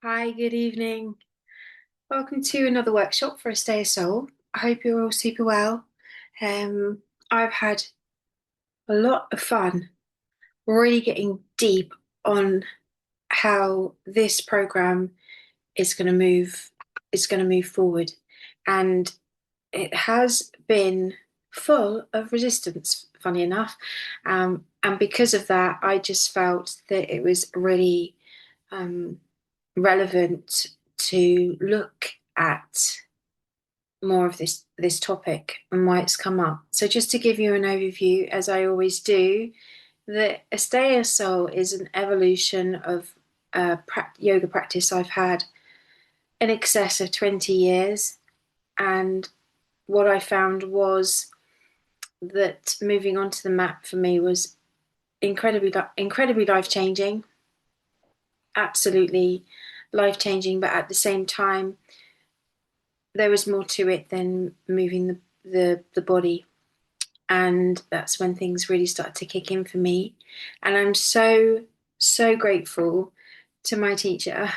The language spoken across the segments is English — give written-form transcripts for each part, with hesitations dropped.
Hi, good evening. Welcome to another workshop for AsteyaSoul. I hope you're all super well. I've had a lot of fun really getting deep on how this program is going to move forward. And it has been full of resistance, funny enough. And because of that, I just felt that it was really um, relevant to look at more of this topic and why it's come up. So just to give you an overview, as I always do, the AsteyaSoul is an evolution of yoga practice I've had in excess of 20 years. And what I found was that moving onto the mat for me was incredibly life changing, absolutely life changing, but at the same time, there was more to it than moving the body. And that's when things really started to kick in for me. And I'm so grateful to my teacher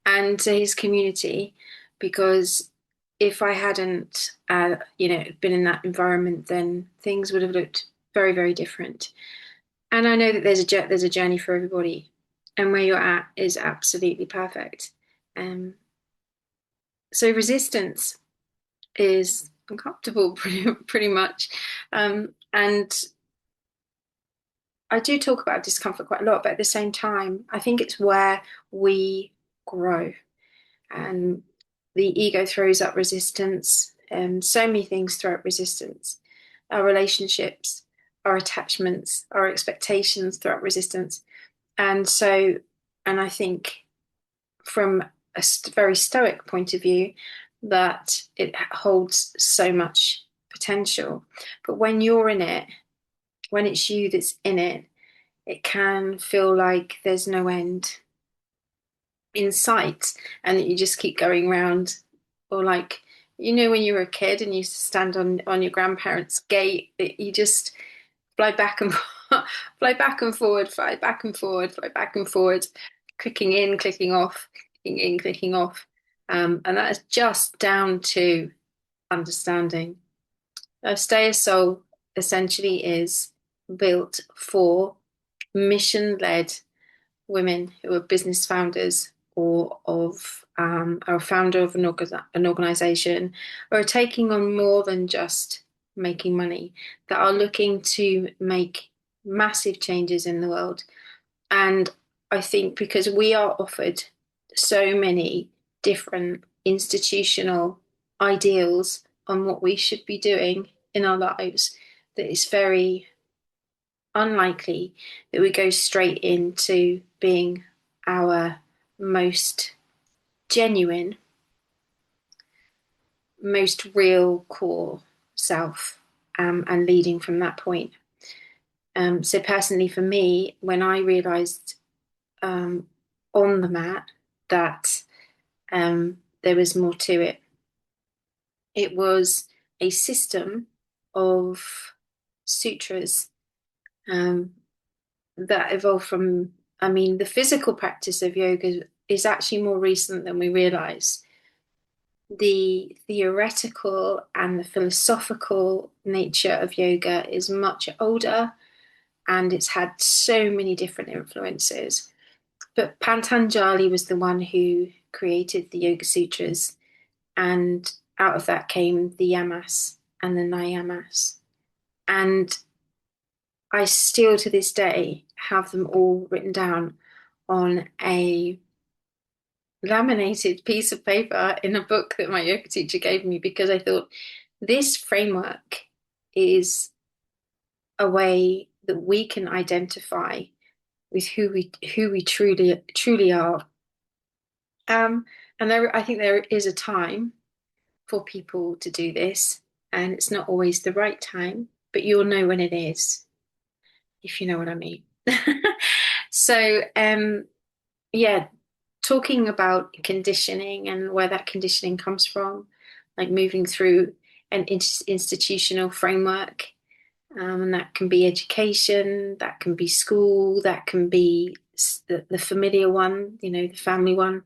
and to his community, because if I hadn't been in that environment, then things would have looked very different. And I know that there's a journey for everybody, and where you're at is absolutely perfect. So resistance is uncomfortable pretty much. And I do talk about discomfort quite a lot, but at the same time, I think it's where we grow. And the ego throws up resistance, and so many things throw up resistance. Our relationships, our attachments, our expectations throw up resistance. And so, and I think from a very stoic point of view, that it holds so much potential. But when you're in it, when it's you that's in it, it can feel like there's no end in sight and that you just keep going round. Or like, when you were a kid and you used to stand on your grandparents' gate, you just fly back and fly back and forward, fly back and forward, fly back and forward, clicking in, clicking off, clicking in, clicking off. And that is just down to understanding. AsteyaSoul essentially is built for mission-led women who are business founders, or a founder of an organization, or are taking on more than just making money, that are looking to make massive changes in the world. And I think because we are offered so many different institutional ideals on what we should be doing in our lives, that it's very unlikely that we go straight into being our most genuine, most real core self, and leading from that point. So personally, for me, when I realised um, on the mat that there was more to it, it was a system of sutras um, that evolved from, I mean, the physical practice of yoga is actually more recent than we realize. The theoretical and the philosophical nature of yoga is much older, and it's had so many different influences. But Patanjali was the one who created the Yoga Sutras, and out of that came the yamas and the niyamas. And I still to this day have them all written down on a laminated piece of paper in a book that my yoga teacher gave me, because I thought this framework is a way that we can identify with who we truly are. Um, and I think there is a time for people to do this, and it's not always the right time, but you'll know when it is, if you know what I mean. So, yeah, talking about conditioning and where that conditioning comes from, like moving through an institutional framework, and that can be education, that can be school, that can be the familiar one, the family one,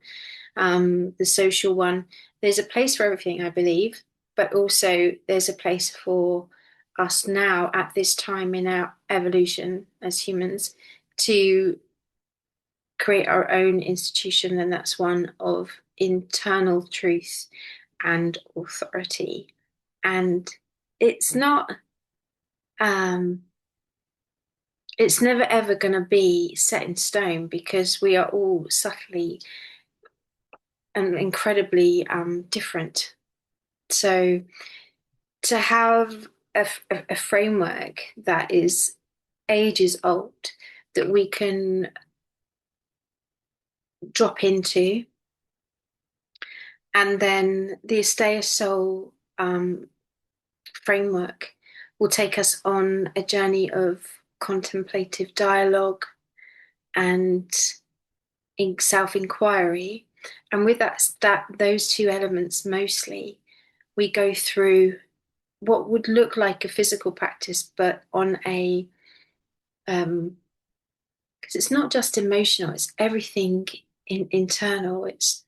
the social one. There's a place for everything, I believe, but also there's a place for us now at this time in our evolution as humans to create our own institution, and that's one of internal truth and authority. And it's not, um, it's never ever going to be set in stone because we are all subtly and incredibly different. So to have a framework that is ages old that we can drop into, and then the AsteyaSoul framework will take us on a journey of contemplative dialogue and in self-inquiry. And with that those two elements mostly, we go through what would look like a physical practice, but on a because it's not just emotional, it's everything internal. It's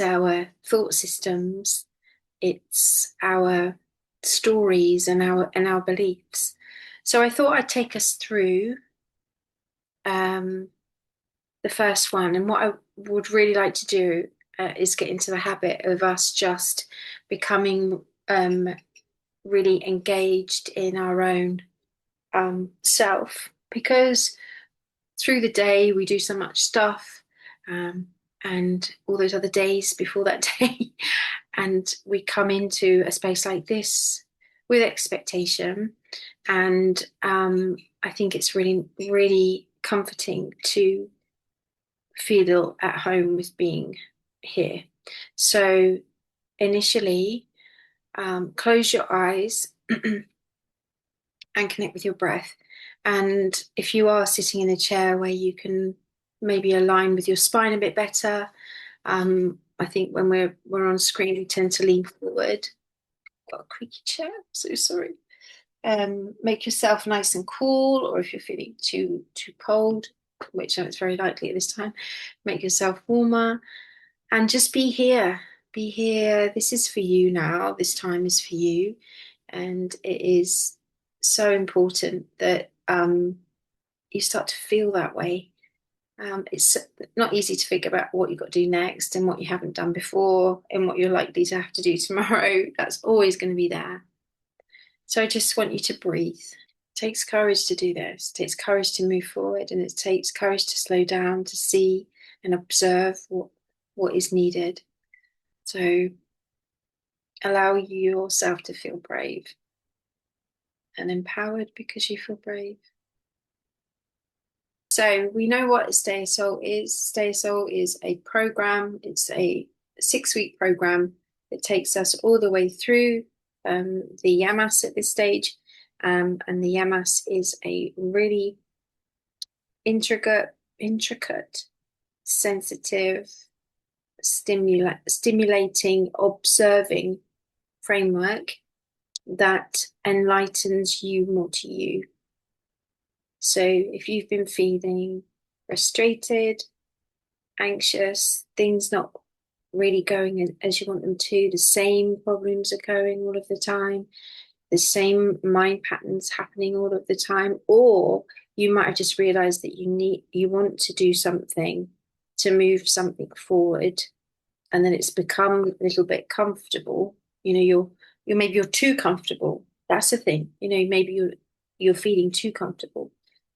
our thought systems, it's our stories and our beliefs. So I thought I'd take us through the first one, and what I would really like to do is get into the habit of us just becoming really engaged in our own self, because through the day we do so much stuff, and all those other days before that day, and we come into a space like this with expectation, and I think it's really, really comforting to feel at home with being here. So initially, close your eyes and connect with your breath. And if you are sitting in a chair where you can maybe align with your spine a bit better, I think when we're on screen, we tend to lean forward. Got a creaky chair, so sorry. Make yourself nice and cool, or if you're feeling too cold, which is very likely at this time, make yourself warmer, and just be here. Be here. This is for you now. This time is for you, and it is so important that you start to feel that way. It's not easy to figure out what you've got to do next and what you haven't done before and what you're likely to have to do tomorrow. That's always going to be there. So I just want you to breathe. It takes courage to do this. It takes courage to move forward, and it takes courage to slow down, to see and observe what is needed. So allow yourself to feel brave and empowered because you feel brave. So we know what AsteyaSoul is. AsteyaSoul is a program. It's a 6-week program that takes us all the way through the yamas at this stage. And the yamas is a really intricate, sensitive, stimulating, observing framework that enlightens you more to you. So if you've been feeling frustrated, anxious, things not really going as you want them to, the same problems occurring all of the time, the same mind patterns happening all of the time, or you might have just realized that you want to do something to move something forward, and then it's become a little bit comfortable. You're maybe you're too comfortable. That's the thing. Maybe you're feeling too comfortable.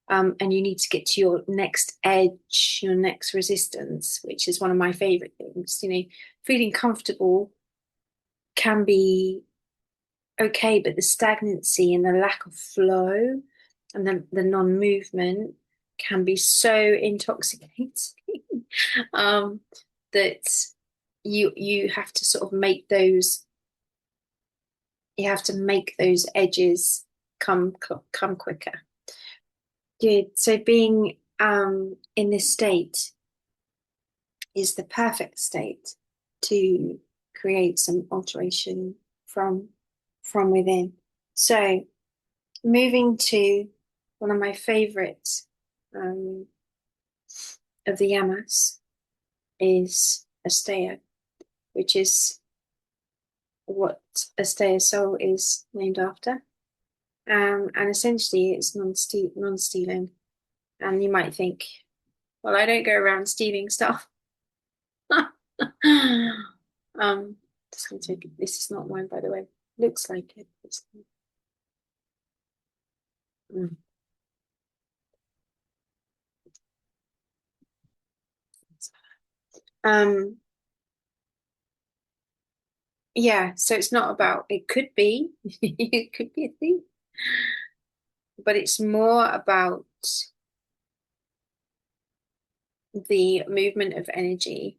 And you need to get to your next edge, your next resistance, which is one of my favorite things. Feeling comfortable can be okay, but the stagnancy and the lack of flow and the non-movement can be so intoxicating that you have to sort of make those edges come quicker. Good. So being in this state is the perfect state to create some alteration from within. So moving to one of my favorite of the yamas is Asteya, which is what AsteyaSoul is named after. And essentially it's non-stealing. And you might think, well, I don't go around stealing stuff. Just gonna take it. This is not mine, by the way. Looks like it. Mm. Um, yeah, so it's not about, it could be, it could be a thing, but it's more about the movement of energy.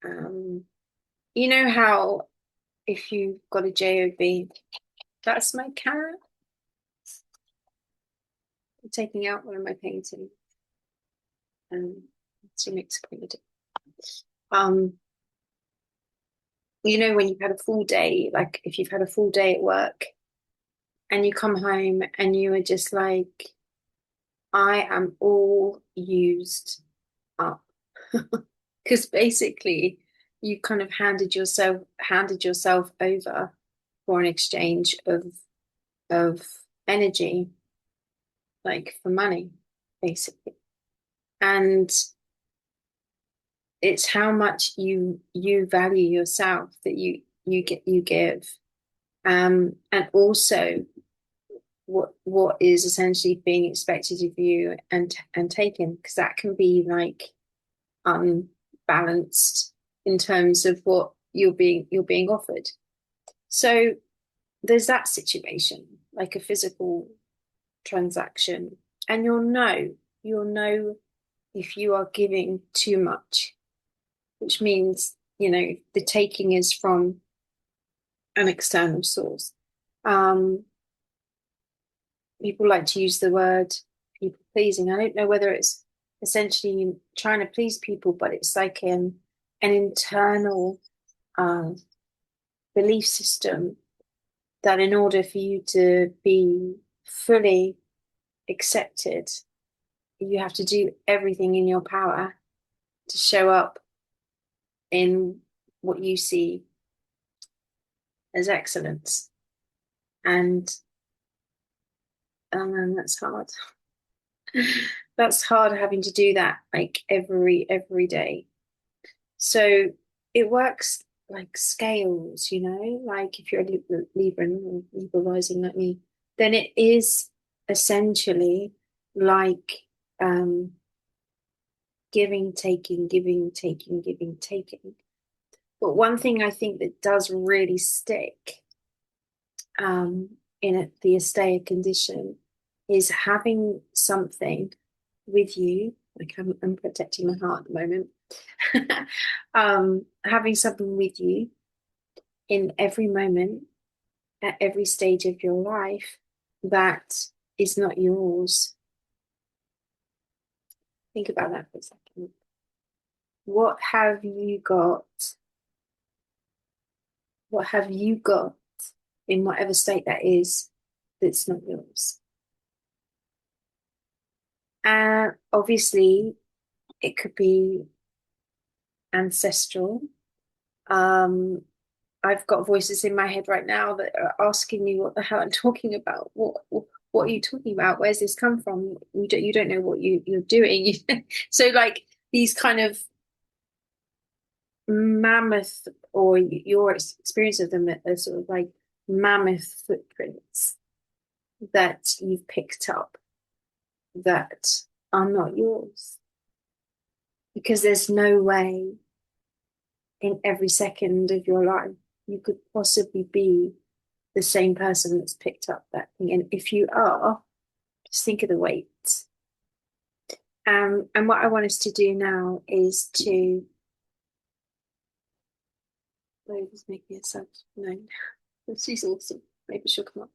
Um, you know how if you've got a job, that's my cat. I'm taking out one of my paintings. To explain it. Um, you know, when you've had a full day, like if you've had a full day at work and you come home and you are just like, I am all used up. Because basically you kind of handed yourself over for an exchange of energy, like for money, basically. And it's how much you value yourself that you give. And also what is essentially being expected of you and taken, because that can be like unbalanced in terms of what you're being offered. So there's that situation, like a physical transaction, and you'll know if you are giving too much, which means, the taking is from an external source. Um, People like to use the word people pleasing. I don't know whether it's essentially trying to please people, but it's like an internal uh, belief system that in order for you to be fully accepted, you have to do everything in your power to show up in what you see as excellence. And that's hard. That's hard having to do that like every day. So it works like scales, like if you're a Libra or Libra rising like me, then it is essentially like giving, taking, giving, taking, giving, taking. But one thing I think that does really stick in the Asteya condition is having something with you. Like I'm protecting my heart at the moment. Having something with you in every moment, at every stage of your life that is not yours. Think about that for a second. What have you got? What have you got in whatever state that is that's not yours? And obviously, it could be ancestral. I've got voices in my head right now that are asking me what the hell I'm talking about. What are you talking about? Where's this come from? You don't know what you're doing. So like these kind of mammoth, or your experience of them are sort of like mammoth footprints that you've picked up that are not yours, because there's no way in every second of your life you could possibly be the same person that's picked up that thing. And if you are, just think of the weight. And what I want us to do now is to Lois making herself known. She's awesome. Maybe she'll come up.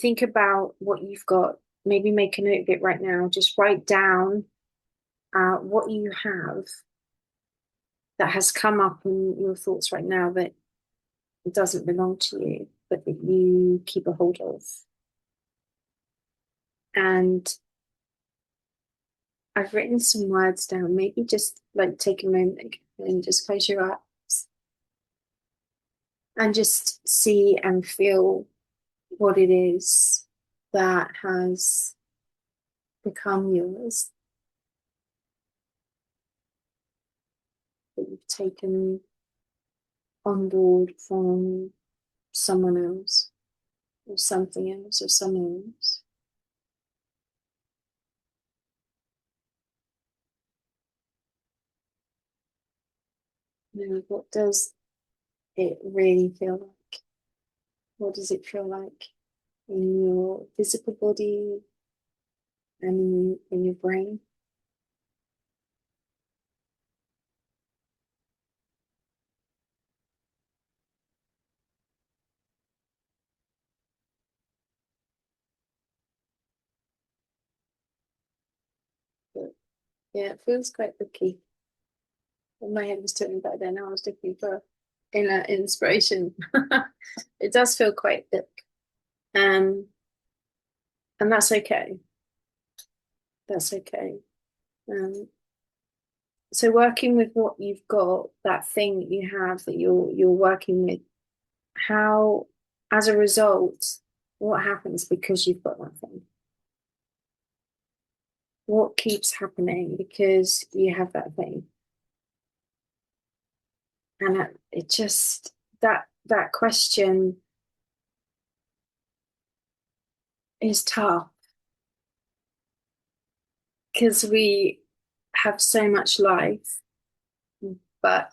Think about what you've got. Maybe make a note of it right now. Just write down what you have that has come up in your thoughts right now that doesn't belong to you, but that you keep a hold of. And I've written some words down. Maybe just like take a moment and just close your eyes and just see and feel what it is that has become yours, that you've taken on board from someone else or something else or someone else. You know, what does it really feel like? What does it feel like in your physical body and in your brain? But yeah, it feels quite icky. My head was turning back then. I was looking for inner inspiration. It does feel quite thick. Um, and that's okay. That's okay. Um, so working with what you've got, that thing that you have that you're working with, how, as a result, what happens because you've got that thing? What keeps happening because you have that thing? And it just that question is tough because we have so much life, but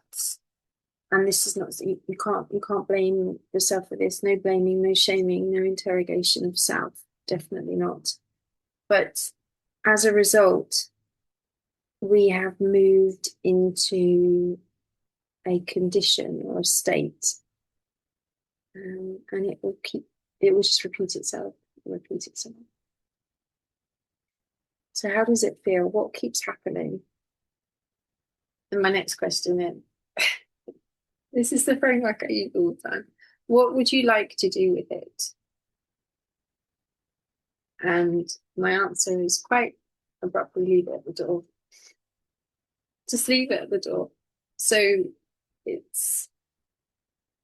and this is not you can't blame yourself for this. No blaming, no shaming, no interrogation of self. Definitely not. But as a result, we have moved into a condition or a state, and it will just repeat itself, repeat itself. So how does it feel? What keeps happening? And my next question is, this is the framework I use all the time. What would you like to do with it? And my answer is quite abruptly leave it at the door. Just leave it at the door. So it's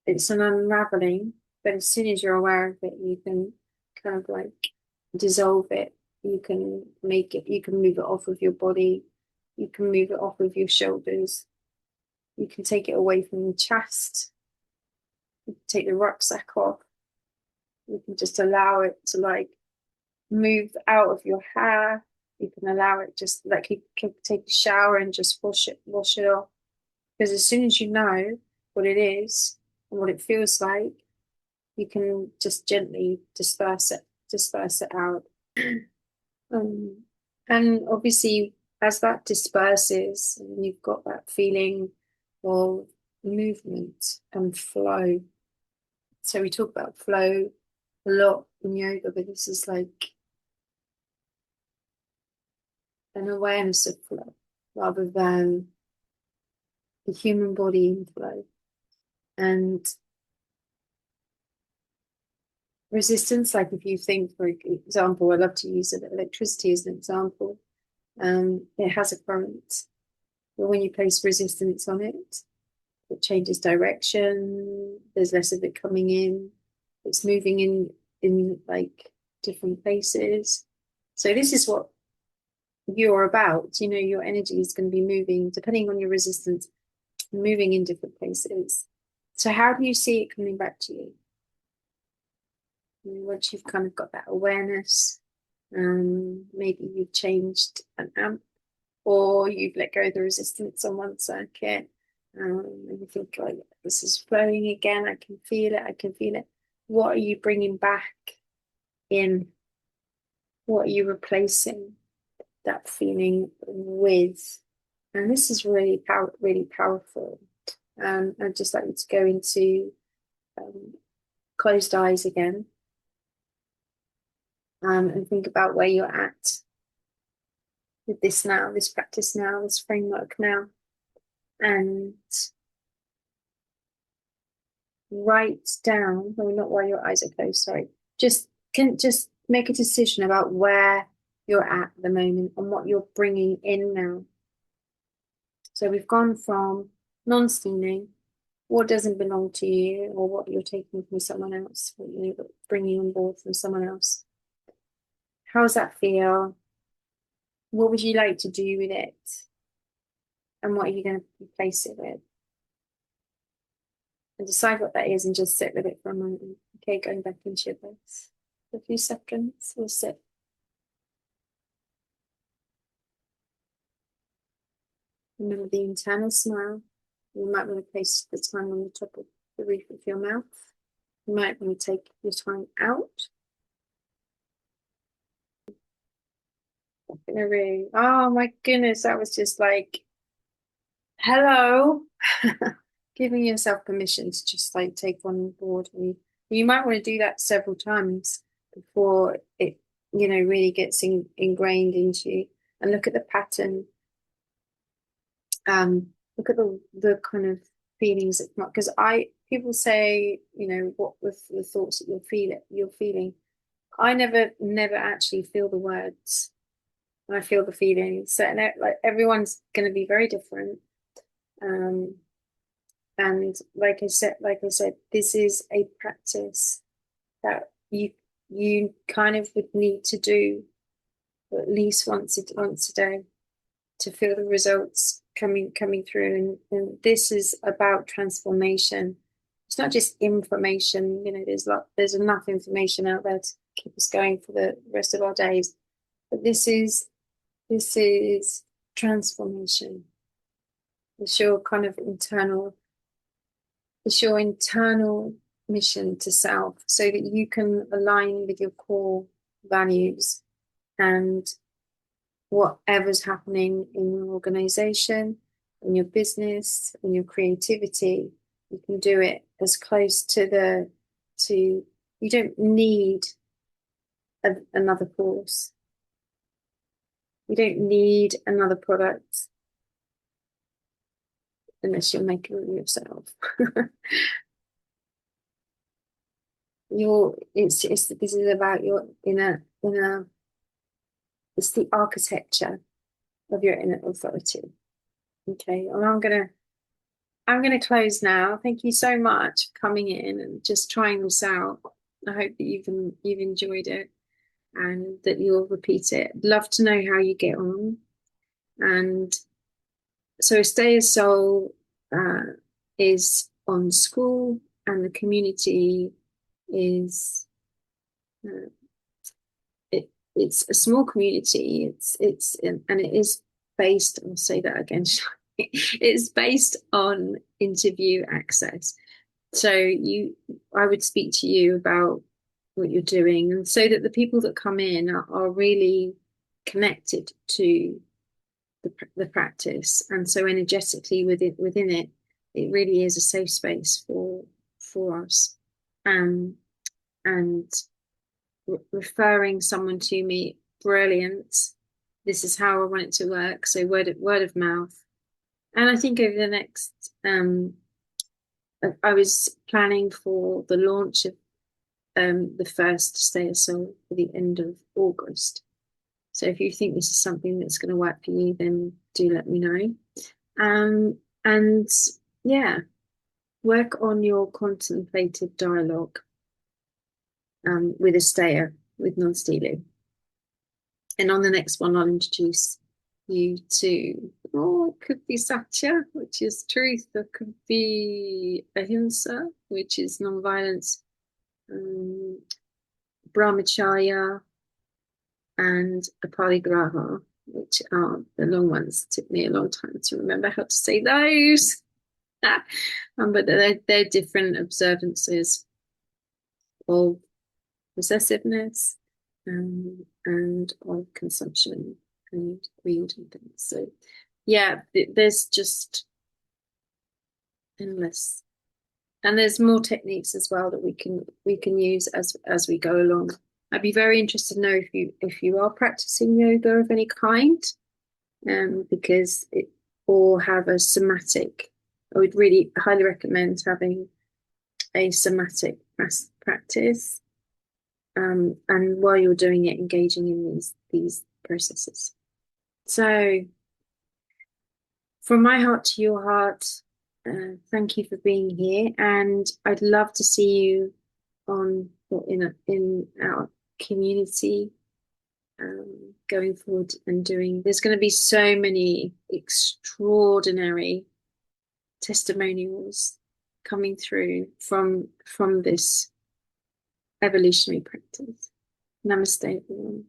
it's an unraveling, but as soon as you're aware of it, you can kind of like dissolve it. You can make it, you can move it off of your body, you can move it off of your shoulders, you can take it away from your chest, you can take the rucksack off, you can just allow it to like move out of your hair. You can allow it just like you can take a shower and just wash it off. Because as soon as you know what it is and what it feels like, you can just gently disperse it out. Um, and obviously, as that disperses, and you've got that feeling of movement and flow. So we talk about flow a lot in yoga, but this is like an awareness of flow rather than the human body in flow. And resistance, like if you think, for example, I love to use electricity as an example. It has a current, but when you place resistance on it, it changes direction. There's less of it coming in. It's moving in like different places. So this is what you're about. You know, your energy is going to be moving depending on your resistance, moving in different places. So how do you see it coming back to you? Once you've kind of got that awareness, maybe you've changed an amp or you've let go of the resistance on one circuit, and you think like this is flowing again, I can feel it, I can feel it. What are you bringing back in? What are you replacing that feeling with? And this is really powerful. I'd just like you to go into closed eyes again, and think about where you're at with this now, this practice now, this framework now, and write down, well, not while your eyes are closed, sorry, just make a decision about where you're at the moment and what you're bringing in now. So we've gone from non-stealing, what doesn't belong to you, or what you're taking from someone else, what you're bringing on board from someone else. How does that feel? What would you like to do with it? And what are you going to replace it with? And decide what that is and just sit with it for a moment. Okay, going back into your base. For a few seconds, we'll sit. Remember the internal smile. You might want to place the tongue on the top of the roof of your mouth. You might want to take your tongue out. In a room. Oh my goodness, that was just like, hello. Giving yourself permission to just like take on board. And you might want to do that several times before it, really gets ingrained into you. And look at the pattern. Look at the kind of feelings that come up. Because people say, what with the thoughts that you're feeling. I never actually feel the words. I feel the feelings. So like everyone's going to be very different. And like I said, this is a practice that you kind of would need to do at least once a day to feel the results coming through. And this is about transformation. It's not just information. There's enough information out there to keep us going for the rest of our days. But this is transformation. It's your internal mission to self so that you can align with your core values and whatever's happening in your organization, in your business, in your creativity, you can do it as close to you don't need another course. You don't need another product unless you're making it yourself. This is about your inner, it's the architecture of your inner authority. Okay, and I'm gonna close now. Thank you so much for coming in and just trying this out. I hope that you've enjoyed it and that you'll repeat it. I'd love to know how you get on. And so AsteyaSoul is on school, and the community is it's a small community. And it is based, I'll say that again, it's based on interview access. So I would speak to you about what you're doing, and so that the people that come in are really connected to the practice, and so energetically within it really is a safe space for us. And referring someone to me, brilliant. This is how I want it to work. So word of mouth. And I think over the next, I was planning for the launch of the first AsteyaSoul for the end of August. So if you think this is something that's going to work for you, then do let me know. And yeah, work on your contemplative dialogue with Asteya, with non-stealing. And on the next one, I'll introduce you to, it could be Satya, which is truth. There could be Ahimsa, which is non-violence, Brahmacharya, and Aparigraha, which are the long ones. It took me a long time to remember how to say those. But they're different observances of possessiveness and of consumption and greed and things. So yeah, there's just endless, and there's more techniques as well that we can use as we go along. I'd be very interested to know if you are practicing yoga of any kind, because or have a somatic. I would really highly recommend having a somatic practice. and while you're doing it, engaging in these processes. So, from my heart to your heart, thank you for being here, and I'd love to see you on in our community going forward and doing. There's going to be so many extraordinary testimonials coming through from this evolutionary practice. Namaste, everyone.